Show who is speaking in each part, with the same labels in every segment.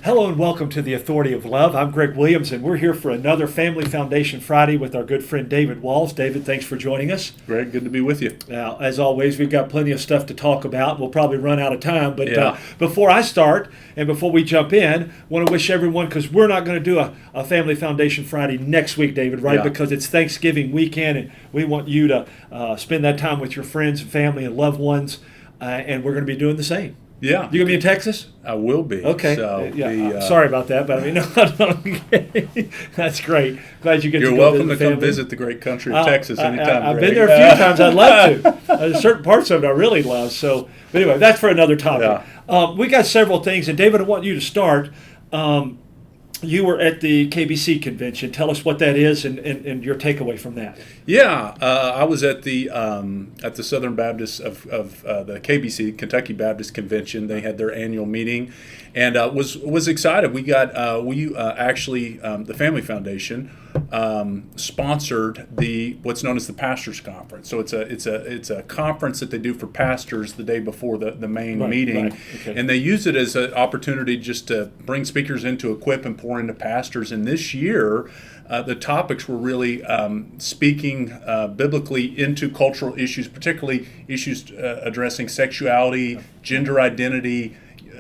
Speaker 1: Hello and welcome to the Authority of Love. I'm Greg Williams, and we're here for another Family Foundation Friday with our good friend David Walls. David, thanks for joining us.
Speaker 2: Greg, good to be with you.
Speaker 1: Now, as always, we've got plenty of stuff to talk about. We'll probably run out of time, but before I start and before we jump in, I want to wish everyone, because we're not going to do a Family Foundation Friday next week, David, right?
Speaker 2: Yeah.
Speaker 1: Because it's Thanksgiving weekend, and we want you to spend that time with your friends and family and loved ones, and we're going to be doing the same.
Speaker 2: Yeah.
Speaker 1: You going to be in Texas?
Speaker 2: I will be.
Speaker 1: Okay.
Speaker 2: So
Speaker 1: sorry about that, but I mean, no, that's great. Glad you get to go
Speaker 2: You're welcome
Speaker 1: visit
Speaker 2: to
Speaker 1: the
Speaker 2: come
Speaker 1: family.
Speaker 2: visit the great country of Texas anytime,
Speaker 1: I've
Speaker 2: Greg.
Speaker 1: been there a few times. I'd love to. There's certain parts of it I really love. So, but anyway, that's for another topic.
Speaker 2: Yeah.
Speaker 1: We got several things, and David, I want you to start. You were at the KBC Convention. Tell us what that is and your takeaway from that.
Speaker 2: Yeah, I was at the Southern Baptist of the KBC, Kentucky Baptist Convention. They had their annual meeting, and was excited. We got the Family Foundation sponsored what's known as the Pastors Conference. So it's a conference that they do for pastors the day before the main meeting,
Speaker 1: right. Okay.
Speaker 2: and they use it as an opportunity just to bring speakers in to equip and pour into pastors. And this year, the topics were really speaking biblically into cultural issues, particularly issues addressing sexuality, gender identity,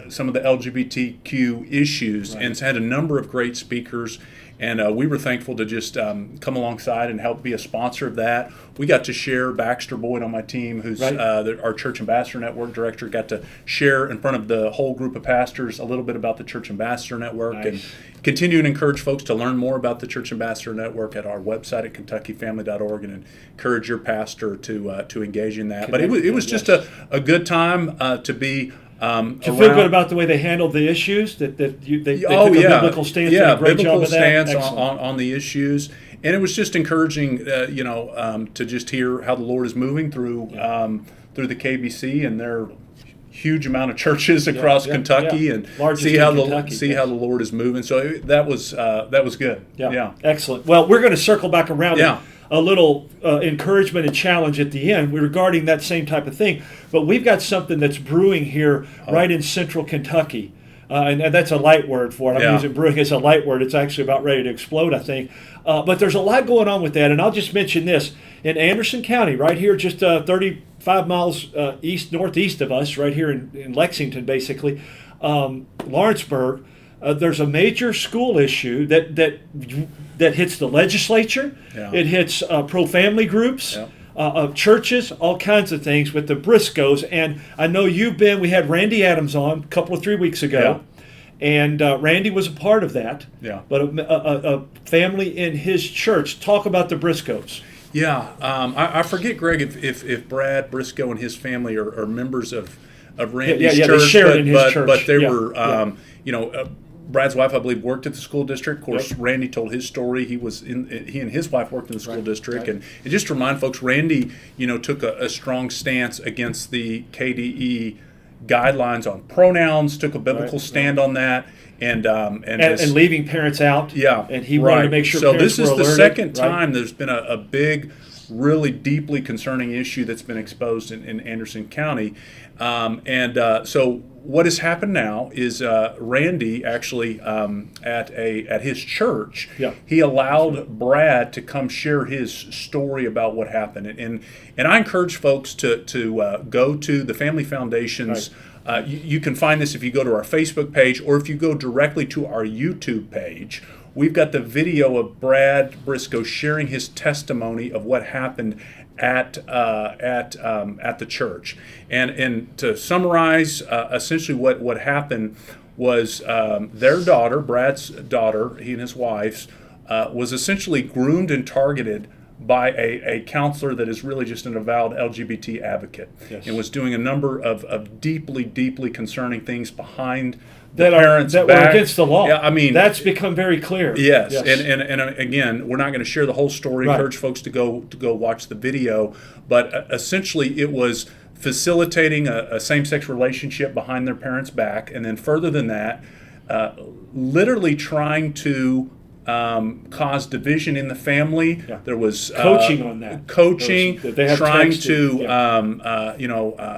Speaker 2: some of the LGBTQ issues, and it's had a number of great speakers. And we were thankful to just come alongside and help be a sponsor of that. We got to share, Baxter Boyd on my team, who's our Church Ambassador Network director, got to share in front of the whole group of pastors a little bit about the Church Ambassador Network.
Speaker 1: Nice.
Speaker 2: And continue to encourage folks to learn more about the Church Ambassador Network at our website at kentuckyfamily.org, and encourage your pastor to engage in that. But it was just a good time to be
Speaker 1: Do you feel good about the way they handled the issues? They took a biblical stance and a great job of that?
Speaker 2: Biblical stance on the issues. And it was just encouraging, to just hear how the Lord is moving through the KBC and their huge amount of churches across Kentucky, and see how the Lord is moving. So that was good. Yeah.
Speaker 1: Excellent. Well, we're going to circle back around. A little encouragement and challenge at the end regarding that same type of thing. But we've got something that's brewing here right in central Kentucky. And that's a light word for it. I'm using brewing as a light word. It's actually about ready to explode, I think. But there's a lot going on with that. And I'll just mention this. In Anderson County, right here, just 35 miles northeast of us, right here in Lexington, basically, Lawrenceburg, there's a major school issue that hits the legislature. It hits pro-family groups, churches, all kinds of things with the Briscoes. And I know we had Randy Adams on a 3 weeks ago, and Randy was a part of that. But a family in his church. Talk about the Briscoes.
Speaker 2: I forget, Greg, if Brad Briscoe and his family are members of Randy's church.
Speaker 1: They share it in his church.
Speaker 2: But they were, Brad's wife, I believe, worked at the school district. Of course, Randy told his story. He and his wife worked in the school district. And just to remind folks, Randy, took a strong stance against the KDE guidelines on pronouns, took a biblical stand on that. And
Speaker 1: leaving parents out. And he wanted to make sure parents were alerted.
Speaker 2: So this is the second time there's been a big, really deeply concerning issue that's been exposed in Anderson County. So what has happened now is Randy actually at his church, he allowed Brad to come share his story about what happened. And I encourage folks to go to the Family Foundation's. You can find this if you go to our Facebook page, or if you go directly to our YouTube page. We've got the video of Brad Briscoe sharing his testimony of what happened at the church. And to summarize, essentially what happened was their daughter, Brad's daughter, he and his wife's, was essentially groomed and targeted by a counselor that is really just an avowed LGBT advocate, and was doing a number of deeply, deeply concerning things behind the parents'
Speaker 1: that
Speaker 2: back.
Speaker 1: were against the law.
Speaker 2: I mean,
Speaker 1: that's become very clear.
Speaker 2: Yes. And again, we're not going to share the whole story. Encourage folks to go watch the video, but essentially it was facilitating a same-sex relationship behind their parents' back, and then further than that, literally trying to caused division in the family.
Speaker 1: Yeah.
Speaker 2: There was
Speaker 1: coaching on that.
Speaker 2: Coaching, trying to,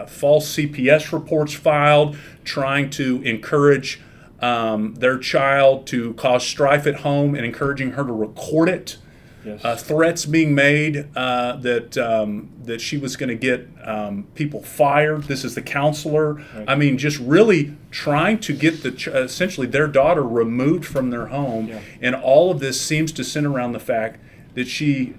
Speaker 2: false CPS reports filed, trying to encourage their child to cause strife at home and encouraging her to record it.
Speaker 1: Yes.
Speaker 2: Threats being made that she was going to get people fired. This is the counselor.
Speaker 1: Right.
Speaker 2: I mean, just really trying to get essentially their daughter removed from their home.
Speaker 1: Yeah.
Speaker 2: And all of this seems to center around the fact that she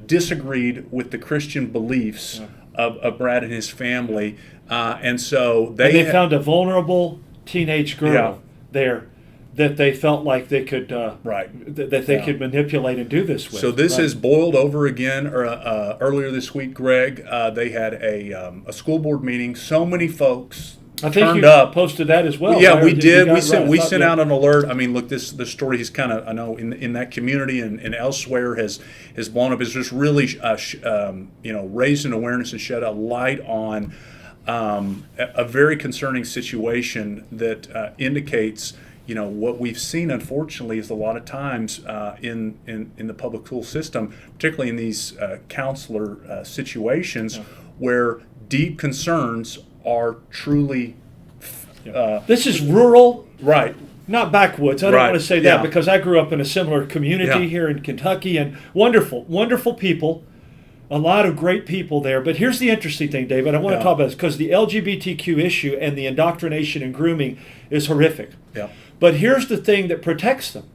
Speaker 2: disagreed with the Christian beliefs of Brad and his family. And so they
Speaker 1: found a vulnerable teenage girl there that they felt like they could that they could manipulate and do this with.
Speaker 2: So this has boiled over again. Earlier this week, Greg, they had a school board meeting. So many folks
Speaker 1: I think
Speaker 2: turned
Speaker 1: you
Speaker 2: up.
Speaker 1: Posted that as well.
Speaker 2: Yeah, we did. We sent out an alert. I mean, look, the story is kind of, I know in that community and elsewhere has blown up. It's just really raised an awareness and shed a light on a very concerning situation that indicates. What we've seen, unfortunately, is a lot of times in the public school system, particularly in these counselor situations, where deep concerns are truly.
Speaker 1: This is rural,
Speaker 2: right?
Speaker 1: Not backwoods. I don't want to say that because I grew up in a similar community here in Kentucky, and wonderful, wonderful people. A lot of great people there. But here's the interesting thing, David. I want to talk about this because the LGBTQ issue and the indoctrination and grooming is horrific.
Speaker 2: Yeah.
Speaker 1: But here's the thing that protects them.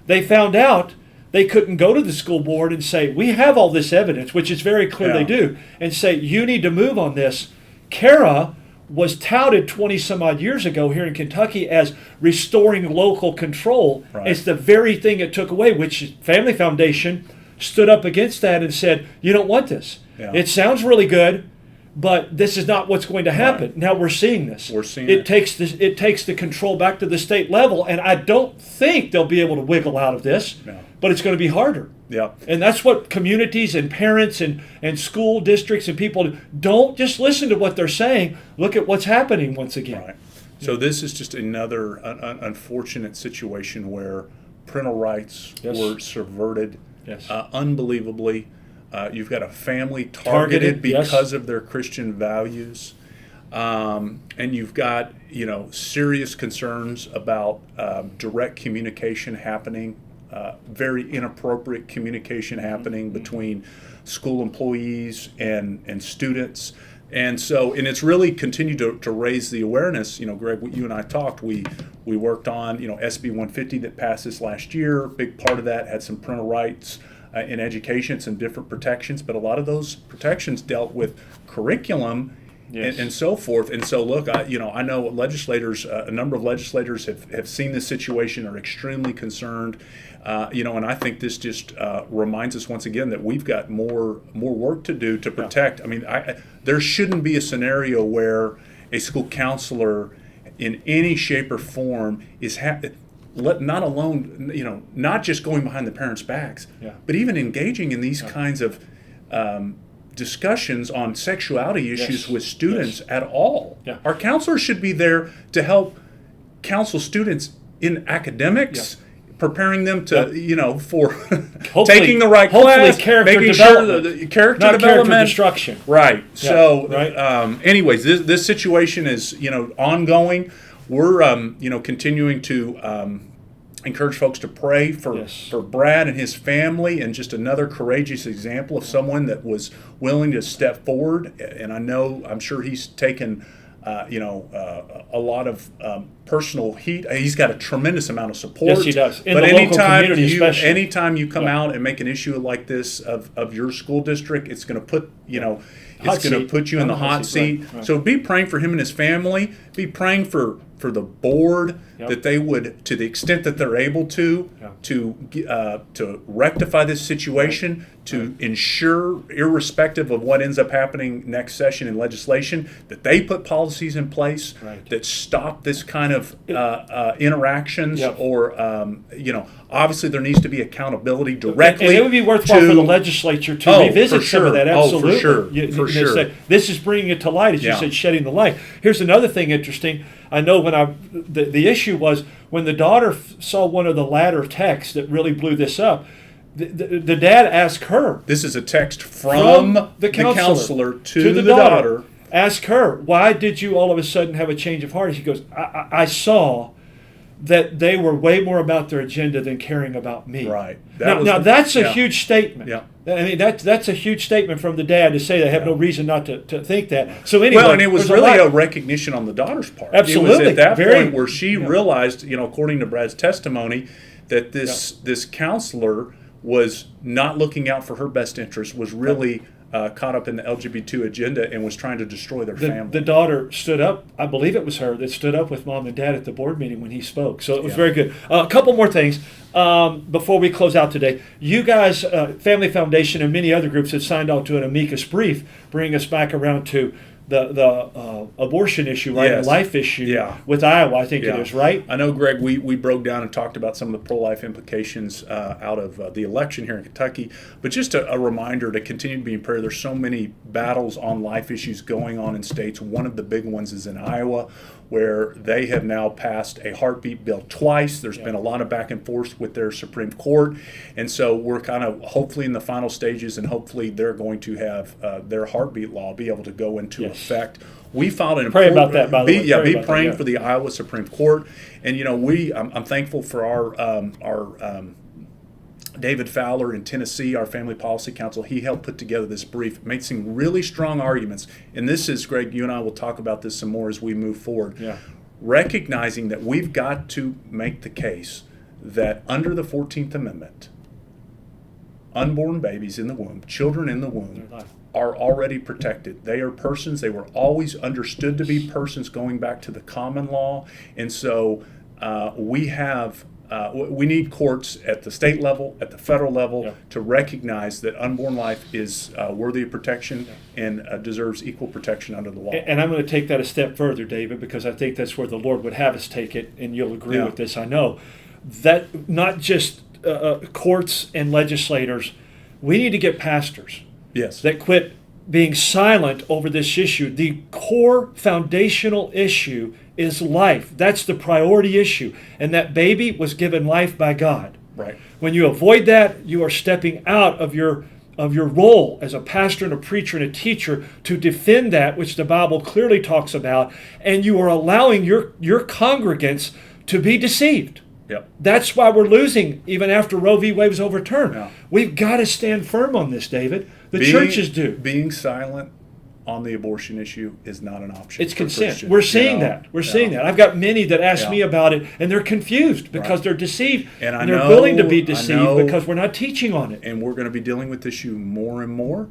Speaker 1: They found out they couldn't go to the school board and say, we have all this evidence, which is very clear they do, and say, you need to move on this. CARA was touted 20 some odd years ago here in Kentucky as restoring local control.
Speaker 2: Right.
Speaker 1: It's the very thing it took away, which Family Foundation stood up against that and said, you don't want this. Yeah. It sounds really good, but this is not what's going to happen. Right. Now we're seeing this.
Speaker 2: We're seeing
Speaker 1: it. Takes the control back to the state level, and I don't think they'll be able to wiggle out of this, but it's going to be harder.
Speaker 2: Yeah.
Speaker 1: And that's what communities and parents and school districts and people don't just listen to what they're saying. Look at what's happening once again.
Speaker 2: Right. So this is just another unfortunate situation where parental rights were subverted.
Speaker 1: Yes.
Speaker 2: Unbelievably. You've got a family targeted because of their Christian values. And you've got, serious concerns about direct communication happening, very inappropriate communication happening between school employees and students. And it's really continued to raise the awareness. Greg, you and I talked. We worked on, SB 150 that passed this last year. A big part of that had some parental rights in education, some different protections, but a lot of those protections dealt with curriculum and so forth. And so, look, I know legislators, a number of legislators have seen this situation, are extremely concerned. And I think this just reminds us once again that we've got more work to do to protect. I mean, there shouldn't be a scenario where a school counselor in any shape or form is not alone, not just going behind the parents' backs, but even engaging in these kinds of discussions on sexuality issues with students at all. Yeah. Our counselors should be there to help counsel students in academics, preparing them to, for taking the right class, making sure the character
Speaker 1: not
Speaker 2: development,
Speaker 1: character destruction.
Speaker 2: Right.
Speaker 1: Yeah.
Speaker 2: So, anyways, this situation is, ongoing. We're, continuing to encourage folks to pray for Brad and his family, and just another courageous example of someone that was willing to step forward. And I'm sure he's taken, a lot of personal heat. He's got a tremendous amount of support.
Speaker 1: Yes, he does. In the local community especially.
Speaker 2: Anytime you come out and make an issue like this of your school district, it's going to put, it's going to put you in the hot seat. Right. So be praying for him and his family. Be praying for the board that they would, to the extent that they're able to rectify this situation, to ensure, irrespective of what ends up happening next session in legislation, that they put policies in place that stop this kind of interactions. Or obviously there needs to be accountability directly.
Speaker 1: And it would be worthwhile for the legislature to revisit some of that. Absolutely.
Speaker 2: For sure.
Speaker 1: Say, this is bringing it to light, as you said, shedding the light. Here's another thing interesting. I know when the issue was when the daughter saw one of the latter texts that really blew this up. The dad asked her.
Speaker 2: This is a text from the counselor to the daughter.
Speaker 1: Ask her, why did you all of a sudden have a change of heart? She goes, I saw that they were way more about their agenda than caring about me.
Speaker 2: Right.
Speaker 1: Now that's a huge statement.
Speaker 2: Yeah.
Speaker 1: I mean, that's a huge statement from the dad to say they have no reason not to think that. So anyway,
Speaker 2: well, and it was really a recognition on the daughter's part.
Speaker 1: Absolutely.
Speaker 2: It was at that point where she realized, according to Brad's testimony, that this counselor was not looking out for her best interest, was really caught up in the LGBT agenda and was trying to destroy their family.
Speaker 1: The daughter stood up. I believe it was her that stood up with mom and dad at the board meeting when he spoke. So it was very good. A couple more things before we close out today. You guys, Family Foundation and many other groups have signed on to an amicus brief, bringing us back around to the abortion issue, right?
Speaker 2: Yes.
Speaker 1: The life issue with Iowa, I think it is, right?
Speaker 2: I know, Greg, we broke down and talked about some of the pro-life implications out of the election here in Kentucky. But just a reminder to continue to be in prayer. There's so many battles on life issues going on in states. One of the big ones is in Iowa, where they have now passed a heartbeat bill twice. There's been a lot of back and forth with their Supreme Court. And so we're kind of hopefully in the final stages, and hopefully they're going to have their heartbeat law be able to go into effect. We filed an
Speaker 1: pray about that, by the way.
Speaker 2: Be praying for the Iowa Supreme Court. And, I'm thankful for our David Fowler in Tennessee, our Family Policy Council. He helped put together this brief, made some really strong arguments. And this is, Greg, you and I will talk about this some more as we move forward.
Speaker 1: Yeah.
Speaker 2: Recognizing that we've got to make the case that under the 14th Amendment, unborn babies in the womb, children in the womb, are already protected. They are persons. They were always understood to be persons going back to the common law. And so we need courts at the state level, at the federal level, to recognize that unborn life is worthy of protection and deserves equal protection under the law.
Speaker 1: And I'm going to take that a step further, David, because I think that's where the Lord would have us take it, and you'll agree with this, I know. That not just courts and legislators, we need to get pastors that quit being silent over this issue. The core foundational issue is life. That's the priority issue. And that baby was given life by God.
Speaker 2: Right.
Speaker 1: When you avoid that, you are stepping out of your role as a pastor and a preacher and a teacher to defend that which the Bible clearly talks about, and you are allowing your congregants to be deceived.
Speaker 2: Yep.
Speaker 1: That's why we're losing even after Roe v. Wade was overturned. Yeah. We've got to stand firm on this, David. The churches do.
Speaker 2: Being silent on the abortion issue is not an option.
Speaker 1: It's consent. We're seeing that. We're seeing that. I've got many that ask me about it, and they're confused because they're deceived. And they're willing to be deceived because we're not teaching on it.
Speaker 2: And we're going to be dealing with this issue more and more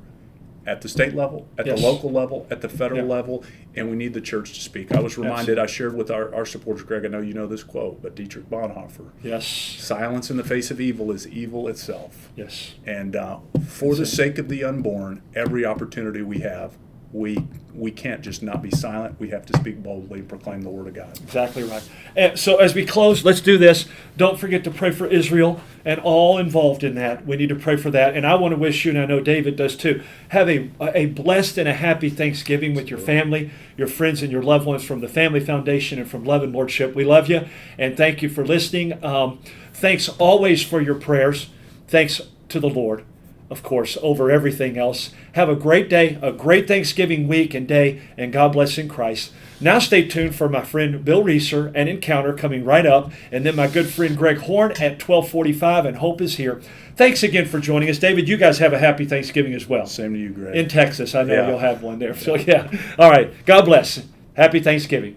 Speaker 2: at the state level, at the local level, at the federal level, and we need the church to speak. I was reminded, I shared with our supporters, Greg, I know you know this quote, but Dietrich Bonhoeffer.
Speaker 1: Yes.
Speaker 2: Silence in the face of evil is evil itself.
Speaker 1: Yes.
Speaker 2: And for the sake of the unborn, every opportunity we have, we can't just not be silent. We have to speak boldly and proclaim the word of God.
Speaker 1: Exactly right. And so as we close, let's do this. Don't forget to pray for Israel and all involved in that. We need to pray for that. And I want to wish you, and I know David does too, have a blessed and a happy Thanksgiving with your family, your friends, and your loved ones from the Family Foundation and from Love and Lordship. We love you, and thank you for listening. Thanks always for your prayers. Thanks to the Lord, of course, over everything else. Have a great day, a great Thanksgiving week and day, and God bless in Christ. Now stay tuned for my friend Bill Reeser and Encounter coming right up, and then my good friend Greg Horn at 12:45, and Hope is here. Thanks again for joining us. David, you guys have a happy Thanksgiving as well.
Speaker 2: Same to you, Greg.
Speaker 1: In Texas. I know you'll have one there. So, All right. God bless. Happy Thanksgiving.